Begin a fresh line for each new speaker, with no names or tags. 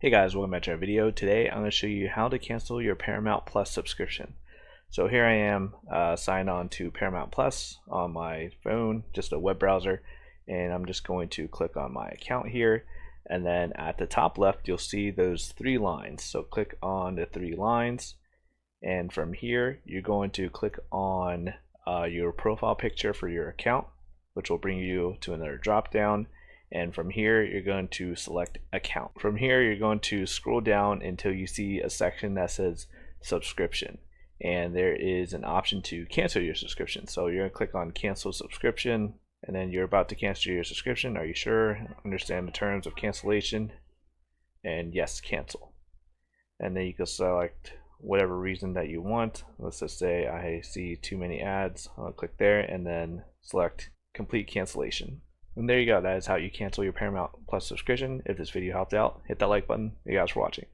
Hey guys, welcome back to our video. Today I'm going to show you how to cancel your Paramount Plus subscription. So here I am signed on to Paramount Plus on my phone, just a web browser, and I'm just going to click on my account here, and then at the top left you'll see those three lines. So click on the three lines, and from here you're going to click on your profile picture for your account, which will bring you to another drop down. And from here you're going to select account. From here you're going to scroll down until you see a section that says subscription, and there is an option to cancel your subscription. So you're going to click on cancel subscription, and then you're about to cancel your subscription. Are you sure? Understand the terms of cancellation? And yes, cancel. And then you can select whatever reason that you want. Let's just say I see too many ads. I'll click there and then select complete cancellation. And there you go. That is how you cancel your Paramount Plus subscription. If this video helped out, hit that like button. Thank you guys for watching.